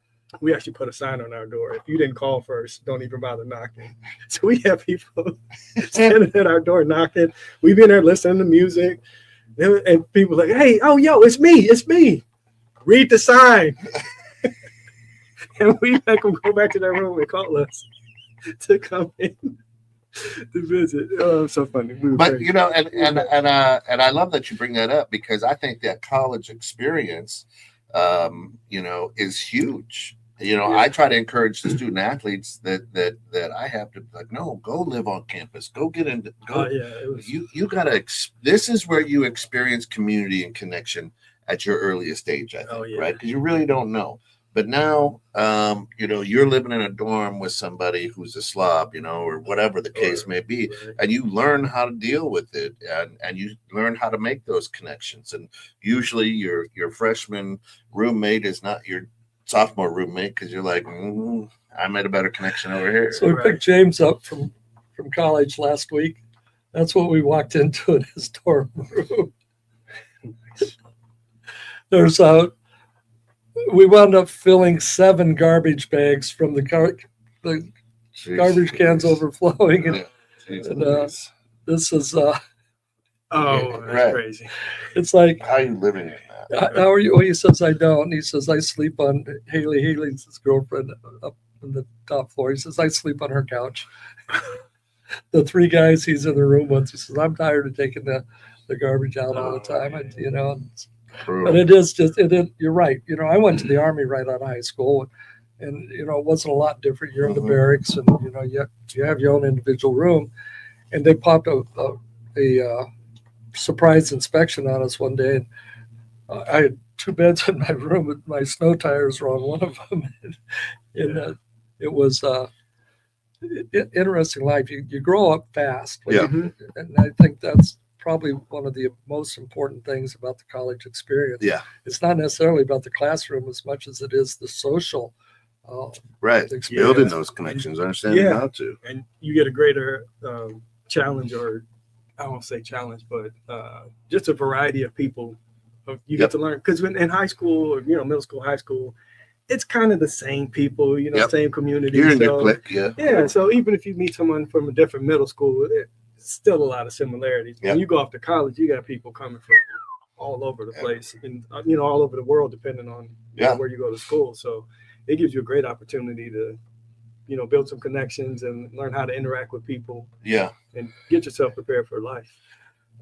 We actually put a sign on our door. If you didn't call first, don't even bother knocking. So we have people standing at our door knocking. We've been there listening to music. And people like, hey, oh, yo, it's me. Read the sign. And we make them go back to their room and call us to come in to visit. Oh, so funny. But crazy. And I love that you bring that up, because I think that college experience, is huge. I try to encourage the student athletes that I have to, like, no, go live on campus, go get into, go. You gotta. This is where you experience community and connection at your earliest age, I think, right? Because you really don't know. But now, you're living in a dorm with somebody who's a slob, or whatever the case may be, Right. and you learn how to deal with it, and you learn how to make those connections. And usually, your freshman roommate is not your sophomore roommate because you're like, I made a better connection over here. So we Right. picked James up from college last week. That's what we walked into in his dorm room. There's we wound up filling 7 garbage bags from the Jeez, garbage cans Louise. overflowing. And Yeah, jeez, and, Louise. this is Oh, Yeah, that's right. crazy. it's like, How are you living in that? how are you? Well, he says, I don't. He says, I sleep on Haley's his girlfriend up in the top floor. He says, I sleep on her couch. The 3 guys he's in the room with, he says, I'm tired of taking the garbage out all the time. But it is just, you're right. I went to the Army right out of high school, and it wasn't a lot different. You're in the Mhm. barracks, and you have your own individual room. And they popped a surprise inspection on us one day, and I had 2 beds in my room, but my snow tires were on one of them. And it was interesting life. You grow up fast. Yeah. Mhm. And I think that's probably one of the most important things about the college experience. Yeah, It's not necessarily about the classroom as much as it is the social right. experience. Building those connections, understanding Yeah. how to. And you get a greater challenge, or I won't say challenge, but just a variety of people you Yep. get to learn. Because when in high school, or middle school, high school, it's kind of the same people, Yep. same community. You're in so, your clique, yeah. Yeah, so even if you meet someone from a different middle school, it's still a lot of similarities. Yep. When you go off to college, you got people coming from all over the place, and all over the world, depending on Yeah. where you go to school. So it gives you a great opportunity to build some connections and learn how to interact with people Yeah. and get yourself prepared for life.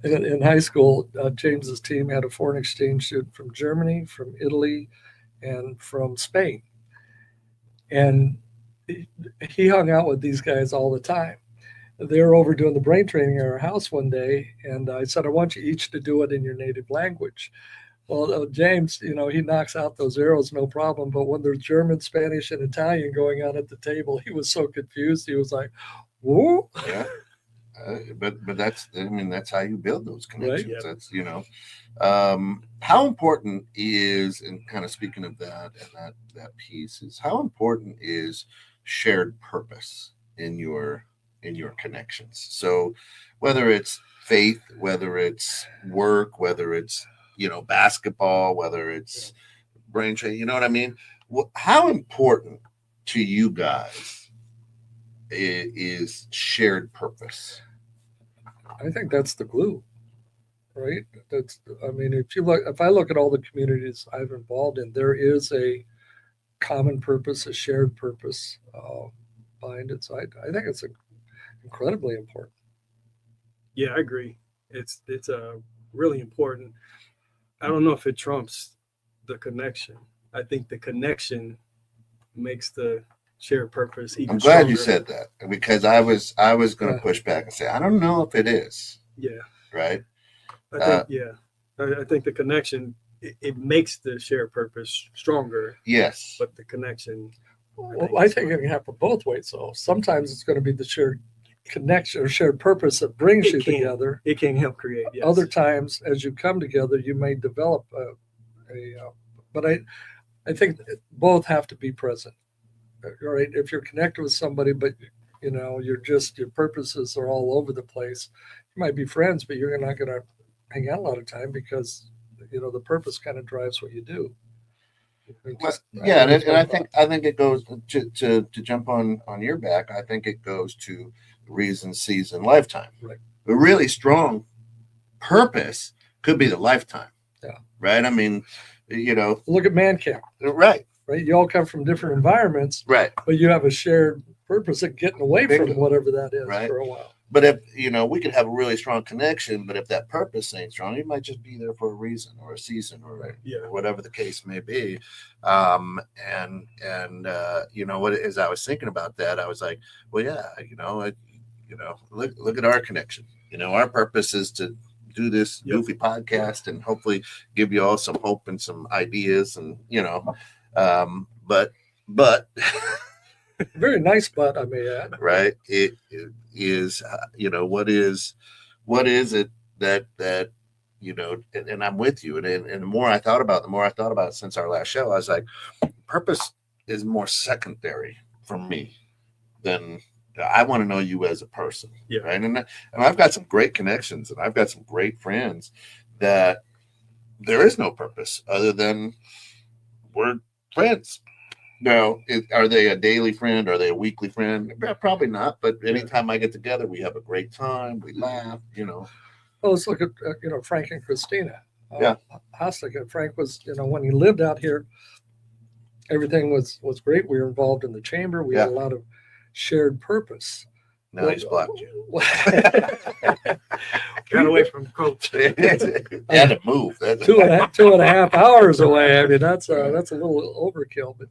In high school, James's team had a foreign exchange student from Germany, from Italy, and from Spain. And he hung out with these guys all the time. They were over doing the brain training at our house one day, and I said, I want you each to do it in your native language. Well, James, he knocks out those arrows, no problem. But when there's German, Spanish, and Italian going on at the table, he was so confused. He was like, whoa. Yeah. But that's how you build those connections. Right, yeah. That's how important is, and kind of speaking of that and that piece, is how important is shared purpose in your connections. So whether it's faith, whether it's work, whether it's basketball, whether it's brain training, you know what I mean? How important to you guys is shared purpose? I think that's the glue, right? If I look at all the communities I've involved in, there is a common purpose, a shared purpose behind it. So I think it's incredibly important. Yeah, I agree. It's really important. I don't know if it trumps the connection. I think the connection makes the shared purpose even I'm glad you stronger. said that, because I was going to Yeah. push back and say I don't know if it is, Yeah, right? I think the connection it makes the shared purpose stronger, Yes. but the connection. Well, I think it can happen both ways. So sometimes it's going to be the shared connection or shared purpose that brings It you can. together. It can help create. Yes. Other times, as you come together, you may develop but I think both have to be present. Right? If you're connected with somebody, but your purposes are all over the place. You might be friends, but you're not going to hang out a lot of time because the purpose kind of drives what you do. Yeah, and I think it goes to jump on your back. I think it goes to reason, season, lifetime. Right. A really strong purpose could be the lifetime. Yeah. Right. I mean, Look at Man Camp. right. Right. You all come from different environments, Right. but you have a shared purpose of getting away from Bingo. whatever that is Right. for a while. But if we could have a really strong connection, but if that purpose ain't strong, you might just be there for a reason or a season or Yeah. whatever the case may be. What, as I was thinking about that, I was like, well, yeah, look at our connection. Our purpose is to do this Yep. goofy podcast and hopefully give you all some hope and some ideas, and but Very nice butt, I may add. right, it is, what is it that and I'm with you, and the more I thought about it since our last show, I was like, purpose is more secondary for me than I want to know you as a person. Yeah. Right. And I've got some great connections, and I've got some great friends that there is no purpose other than we're friends. Now, are they a daily friend? Are they a weekly friend? Probably not. But anytime I get together, we have a great time. We laugh, Well, let's look at, Frank and Christina. Yeah. Hostek. Frank was, when he lived out here, everything was great. We were involved in the chamber. We had a lot of shared purpose. now he's blocked you. Got away from coach. Had to move. That's 2.5 hours away. I mean, that's a little overkill, but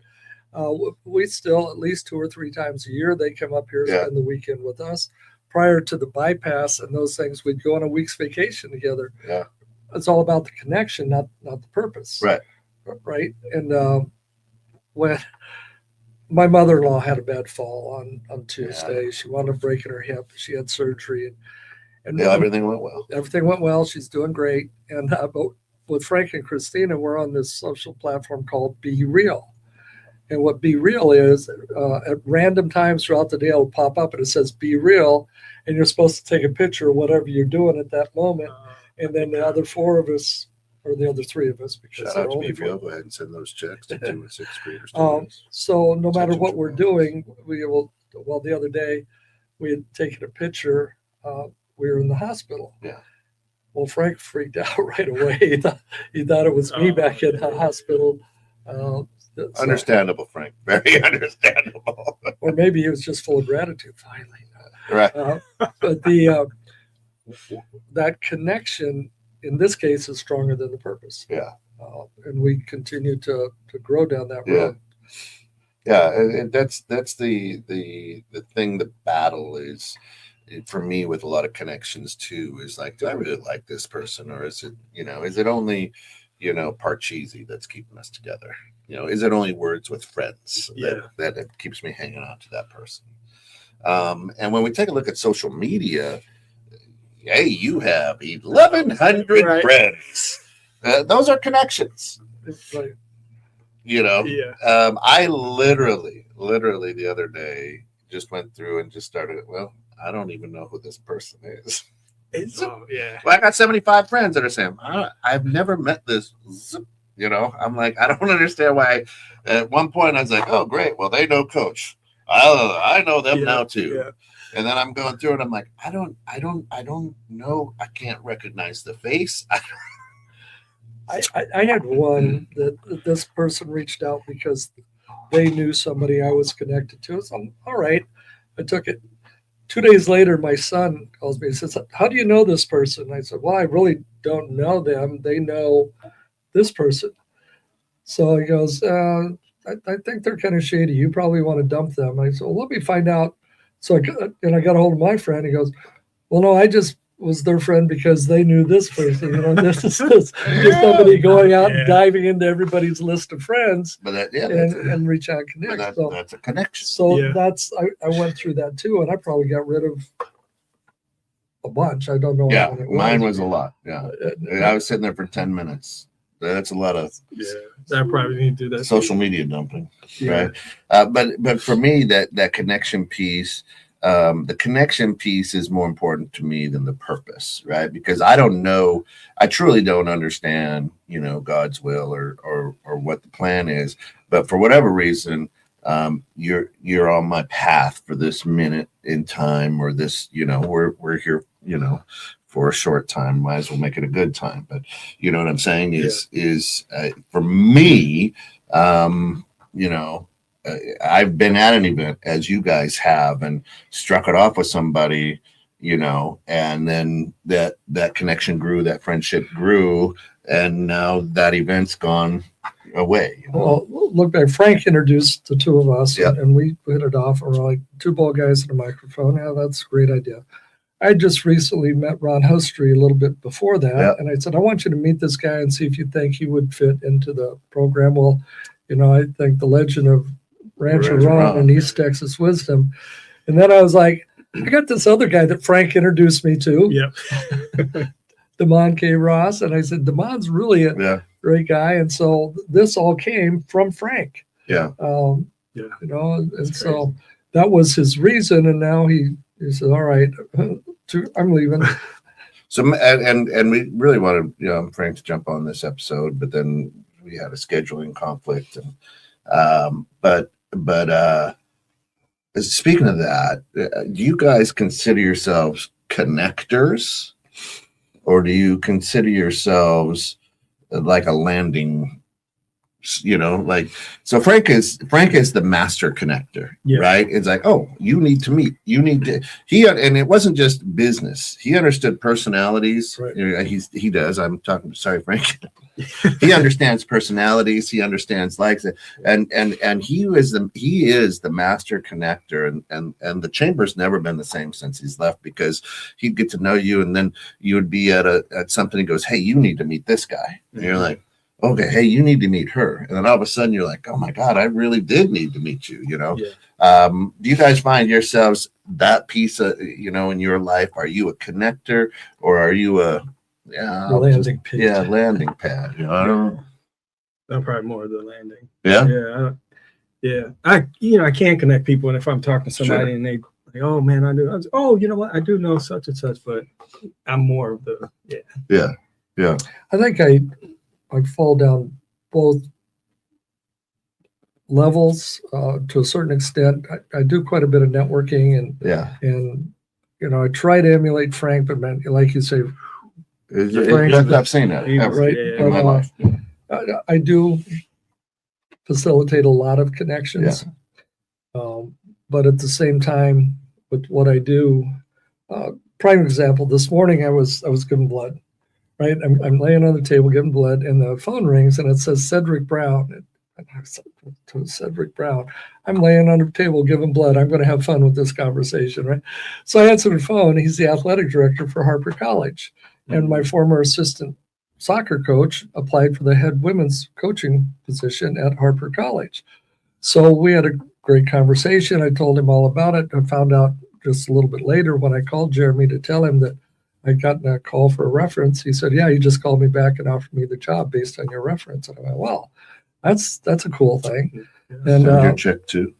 we still, at least 2 or 3 times a year, they come up here, spend the weekend with us. Prior to the bypass and those things, we'd go on a week's vacation together. Yeah. It's all about the connection, not the purpose. Right. Right. And when my mother-in-law had a bad fall on Tuesday, she wound up breaking her hip. She had surgery, and everything went well. Everything went well. She's doing great. And but with Frank and Christina, we're on this social platform called Be Real. And what Be Real is, at random times throughout the day, it'll pop up and it says Be Real, and you're supposed to take a picture of whatever you're doing at that moment. And then the other 4 of us, or the other 3 of us, because Shout out to BPO. Go ahead and send those checks to 2 and 6th graders. So no matter what we're doing, we will. Well, the other day we had taken a picture. We were in the hospital. Yeah. Well, Frank freaked out right away. He thought it was me back in the hospital. Understandable, Frank. Very understandable. Or maybe he was just full of gratitude finally. Right. But that connection in this case is stronger than the purpose. Yeah. And we continue to grow down that road. Yeah, and that's the thing. The battle is, for me, with a lot of connections too, is like, do I really like this person, or is it only part cheesy that's keeping us together? Is it only words with friends that it keeps me hanging on to that person? And when we take a look at social media, hey, you have 1,100 friends. Those are connections. Right. I literally the other day just went through and just started. Well, I don't even know who this person is. Well, I got 75 friends that are saying, I've never met this. I'm like, I don't understand why. At one point, I was like, oh, great. Well, they know Coach. I know them now too. Yeah. And then I'm going through it. I'm like, I don't know. I can't recognize the face. I had one that this person reached out because they knew somebody I was connected to. So I'm all right. I took it. 2 days later, my son calls me and says, how do you know this person? I said, well, I really don't know them. They know this person. So he goes, I think they're kind of shady. You probably want to dump them. I said, well, let me find out. So I got a hold of my friend. He goes, well, no, I just was their friend because they knew this person. This is just somebody going out and diving into everybody's list of friends, but and reach out and connect. That's a connection. So I went through that too, and I probably got rid of a bunch. I don't know. Yeah, mine was a lot. Yeah, I was sitting there for 10 minutes. That's a lot of I probably need to do that. Social media dumping, right? But for me, that connection piece. The connection piece is more important to me than the purpose, right? Because I truly don't understand, God's will or what the plan is. But for whatever reason, you're on my path for this minute in time, or this, we're here, for a short time. Might as well make it a good time. But you know what I'm saying is for me, I've been at an event as you guys have and struck it off with somebody, and then that connection grew, that friendship grew, and now that event's gone away. Well, look back. Frank introduced the 2 of us, and we hit it off. And we're like 2 bald guys and a microphone. Yeah, that's a great idea. I just recently met Ron Hustry a little bit before that, and I said, I want you to meet this guy and see if you think he would fit into the program. Well, I think the legend of Rancho Rancho Ron Ron. and East Texas Wisdom. And then I was like, I got this other guy that Frank introduced me to, Yep. Damon K. Ross. And I said, Damon's really a Yeah. great guy. And so this all came from Frank. Yeah. Yeah. And so that was his reason. And now he said, all right, I'm leaving. So and we really wanted Frank to jump on this episode, but then we had a scheduling conflict. And but speaking of that, do you guys consider yourselves connectors, or do you consider yourselves like a landing? So Frank is the master connector, Yeah. right? It's like, oh, you need to meet, and it wasn't just business. He understood personalities. Right. He does. I'm talking. Sorry, Frank. He understands personalities. He understands likes, and he is the master connector. And the chamber's never been the same since he's left, because he'd get to know you, and then you would be at something. He goes, hey, you need to meet this guy, and you're like, okay, hey, you need to meet her. And then all of a sudden you're like, oh my God, I really did need to meet you, Yeah. Do you guys find yourselves that piece of, in your life? Are you a connector, or are you a Landing page. Yeah, landing pad. I don't know. I'm probably more of the landing. Yeah. Yeah. I can connect people. And if I'm talking to somebody and they like, oh man, I do. You know what? I do know such and such, but I'm more of the, Yeah. I think I fall down both levels to a certain extent. I do quite a bit of networking and I try to emulate Frank, but man, like you say, I've seen that. right? In my life. I do facilitate a lot of connections, but at the same time, with what I do, prime example. This morning, I was giving blood. Right, I'm laying on the table giving blood, and the phone rings, and it says Cedric Brown. And I said to Cedric Brown, I'm laying on the table giving blood. I'm going to have fun with this conversation, right? So I answered the phone. He's the athletic director for Harper College, and my former assistant soccer coach applied for the head women's coaching position at Harper College. So we had a great conversation. I told him all about it. I found out just a little bit later when I called Jeremy to tell him that I'd gotten a call for a reference. He said, yeah, you just called me back and offered me the job based on your reference. And I went, well, that's a cool thing. And your check too.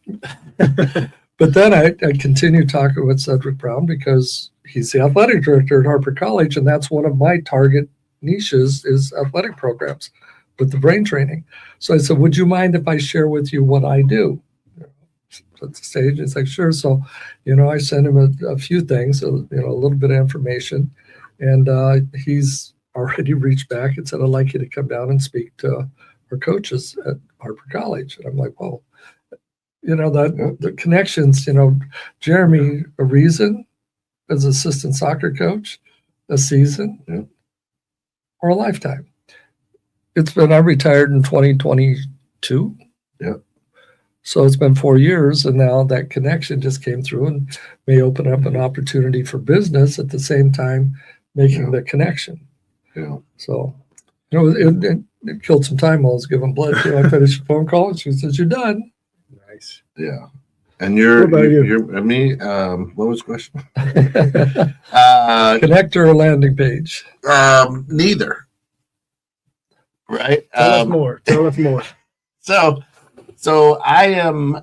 But then I continued talking with Cedric Brown because he's the athletic director at Harper College, and that's one of my target niches is athletic programs with the brain training. So I said, would you mind if I share with you what I do? At the stage, it's like, sure. So, I sent him a few things, a little bit of information, and he's already reached back and said, I'd like you to come down and speak to our coaches at Harper College. And I'm like, well, the connections, Jeremy, a reason as assistant soccer coach, a season or a lifetime. I retired in 2022. Yeah. So it's been 4 years, and now that connection just came through and may open up an opportunity for business at the same time making the connection. Yeah. So, it killed some time while I was giving blood. I finished a phone call, and she says, you're done. nice. Yeah. And you're me. What was the question? Connector or landing page? Neither. Right. Tell us more. So I am.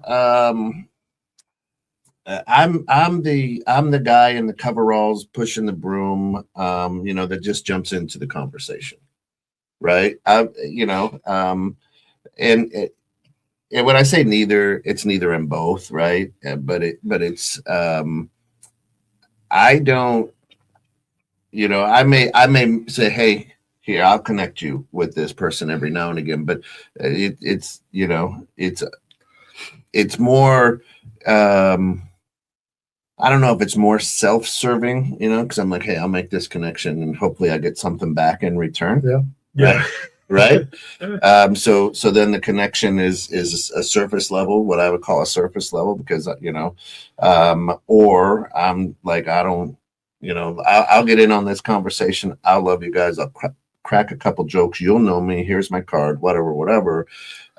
I'm the guy in the coveralls pushing the broom. That just jumps into the conversation, right? And when I say neither, it's neither and both, right? But it's I don't. I may say, hey, here, I'll connect you with this person every now and again, but it's more, I don't know if it's more self-serving, because I'm like, hey, I'll make this connection and hopefully I get something back in return. Yeah. Right. So then the connection is a surface level, what I would call a surface level, because, or I'm like, I don't, I'll get in on this conversation. I'll love you guys. I'll crack a couple jokes, you'll know me. Here's my card, whatever.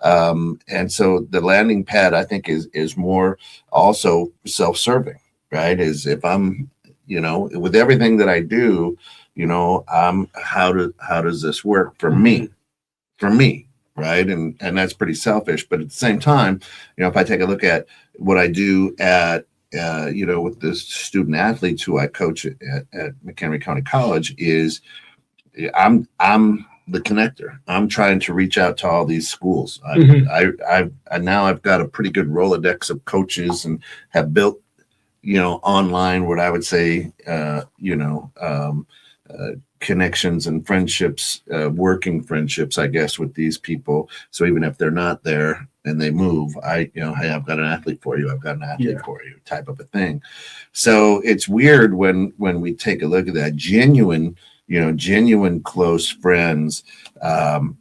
And so the landing pad, I think, is more also self-serving, right? Is if I'm, with everything that I do, how does this work for me? For me, right? And that's pretty selfish. But at the same time, if I take a look at what I do at with the student athletes who I coach at McHenry County College, is I'm the connector. I'm trying to reach out to all these schools. I now I've got a pretty good Rolodex of coaches and have built, online what I would say, connections and friendships, working friendships, I guess, with these people. So even if they're not there and they move, hey, I've got an athlete for you. I've got an athlete for you, type of a thing. So it's weird when we take a look at that genuine close friends,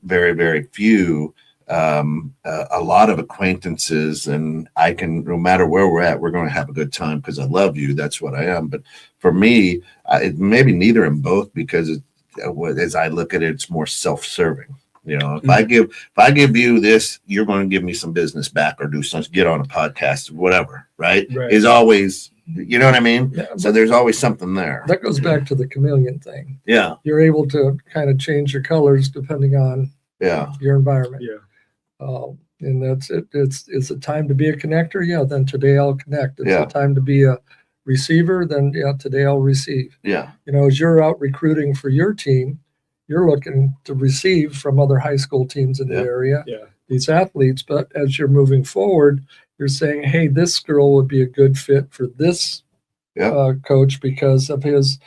very, very few, a lot of acquaintances, and I can, no matter where we're at, we're going to have a good time because I love you. That's what I am. But for me, it maybe neither and both, because as I look at it, it's more self-serving. If I give you this, you're going to give me some business back or do something, get on a podcast, whatever, right? Is always, you know what I mean? Yeah, so there's always something there. That goes back to the chameleon thing. Yeah. You're able to kind of change your colors depending on your environment. Yeah. And that's it. It's a time to be a connector. Yeah. Then today I'll connect. It's a time to be a receiver. Then today I'll receive. Yeah. As you're out recruiting for your team, you're looking to receive from other high school teams in the area, these athletes. But as you're moving forward, you're saying, hey, this girl would be a good fit for this coach because of his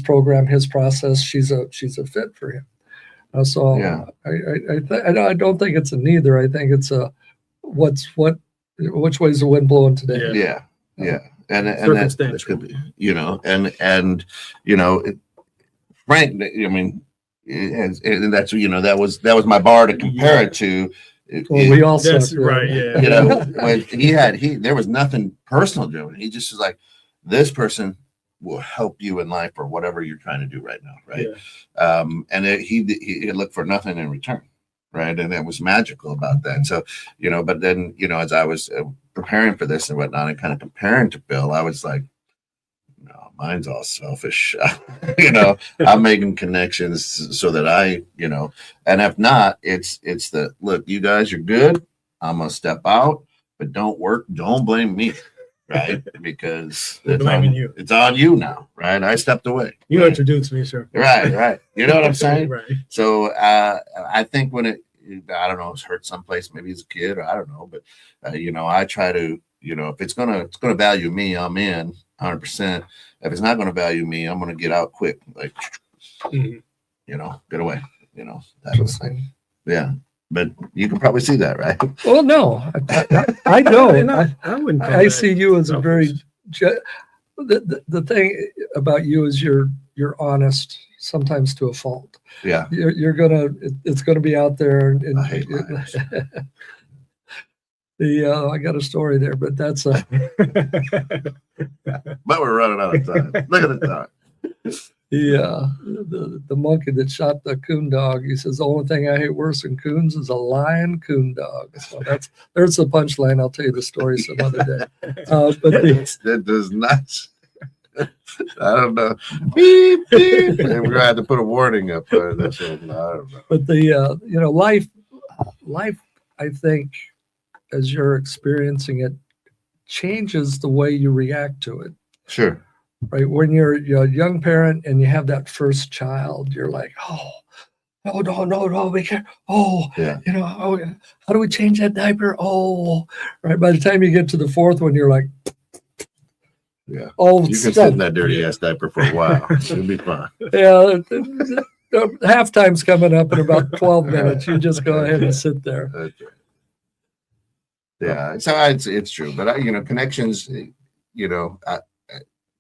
program, his process. She's a fit for him. I don't think it's a neither. I think it's a which way's the wind blowing today? Yeah. And that could be, Frank, I mean, and that's, that was my bar to compare it to. Well, we all suck, right. Yeah. When there was nothing personal to it. He just was like, this person will help you in life or whatever you're trying to do right now. Right. Yeah. And he looked for nothing in return. Right. And it was magical about that. So, but then, as I was preparing for this and whatnot and kind of comparing to Bill, I was like, no, mine's all selfish. I'm making connections so that I, and if not, it's the, look, you guys are good. I'm going to step out, but don't blame me. Right. Because it's on you now. Right. I stepped away. You introduced me, sir. Right. You know what I'm saying? Right. So I think when I don't know, it's hurt someplace, maybe as a kid, or I don't know, but I try to, if it's gonna value me, I'm in 100%. If it's not gonna value me, I'm gonna get out quick, like, get away, that was thing. Yeah. But you can probably see that, right? Well, no, I don't. I wouldn't. I see you as a very. The thing about you is you're honest, sometimes to a fault. Yeah. It's gonna be out there. And I hate liars. I got a story there, but that's But we're running out of time. Look at the time. The monkey that shot the coon dog. He says the only thing I hate worse than coons is a lying coon dog. So there's the punchline. I'll tell you the story some other day. But that does not. I don't know. Beep beep. And we're gonna have to put a warning up there. That's it. I don't know. But life. I think, as you're experiencing it, changes the way you react to it. Sure. Right. When you're a young parent and you have that first child, you're like, oh, no, be careful. Oh, yeah. How do we change that diaper? Oh, right. By the time you get to the fourth one, you're like, yeah. Oh, you can sit in that dirty ass diaper for a while. It'll be fine. Yeah. Halftime's coming up in about 12 minutes. You just go ahead and sit there. That's right. Yeah. So it's true. But, connections,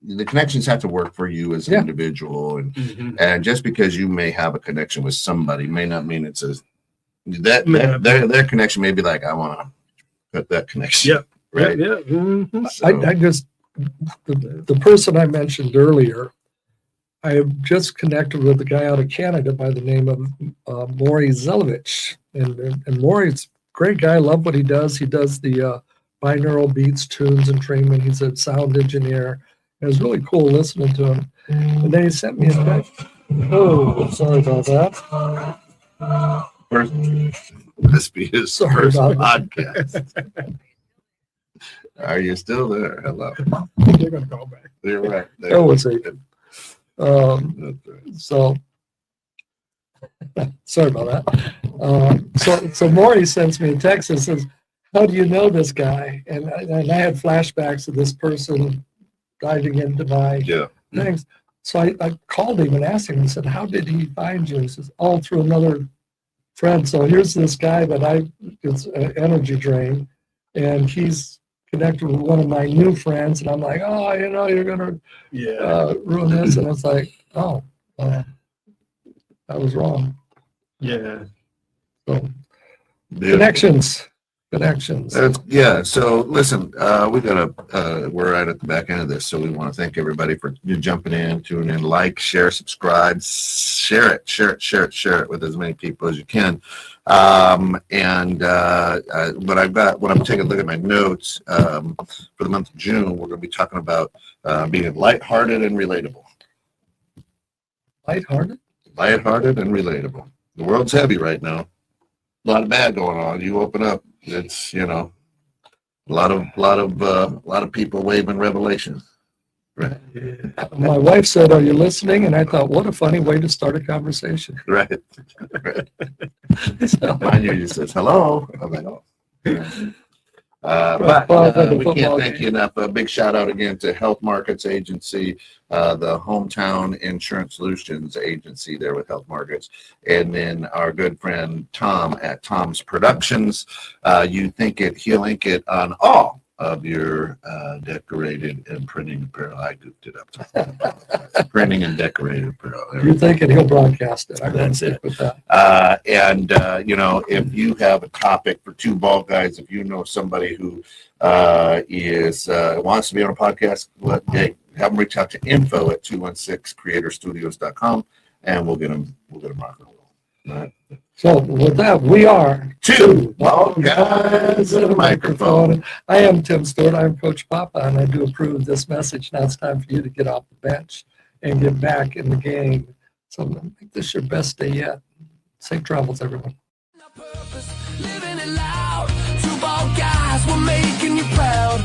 the connections have to work for you as an individual, and just because you may have a connection with somebody may not mean it's their connection may be like, I want to cut that connection. Yep. Right. Yeah. Mm-hmm. So, I just the person I mentioned earlier, I have just connected with a guy out of Canada by the name of Maury Zelovich. And Maury's a great guy. I love what he does. He does the binaural beats, tunes, and treatment. He's a sound engineer. It was really cool listening to him. And then he sent me a text. Oh, sorry about that. First, this be his Sorry first about podcast. Are you still there? Hello. They're gonna call back. You're right. That was it. That's right. So, sorry about that. So Maury sends me a text and says, "How do you know this guy?" And I had flashbacks of this person diving into my Yeah. things. So I called him and asked him. I said, "How did he find you?" He says, "All through another friend." So here's this guy that it's an energy drain, and he's connected with one of my new friends, and I'm like, "Oh, you're gonna Yeah. ruin this," and it's like, "Oh, I was wrong." Yeah. So Yeah. connections. Yeah. So listen, we're right at the back end of this. So we want to thank everybody for you jumping in, tuning in, like, share, subscribe, share it with as many people as you can. What I'm taking a look at my notes, for the month of June, we're going to be talking about, being lighthearted and relatable. Lighthearted. Lighthearted and relatable. The world's heavy right now. A lot of bad going on. You open up, it's a lot of people waving revelations. Right. My wife said, "Are you listening?" And I thought, what a funny way to start a conversation. Right. So, Mine usually says hello. I'm like, oh. We can't thank you enough. A big shout out again to Health Markets Agency, the Hometown Insurance Solutions Agency there with Health Markets, and then our good friend Tom at Tom's Productions. You think it, he'll ink it on all of your decorated and printing apparel. I goofed it up. Printing and decorated apparel. There we you're go. thinking he'll broadcast it. I'm going to That's stick it. with that. If you have a topic for two bald guys, if you know somebody who wants to be on a podcast, have them reach out to info@216creatorstudios.com, and we'll get them rock and roll. All right. So with that, we are Two bald guys and a microphone. I am Tim Stewart. I'm Coach Papa, and I do approve this message. Now it's time for you to get off the bench and get back in the game. So make this your best day yet. Safe travels, everyone. Living it loud, two bald guys, we're making you proud.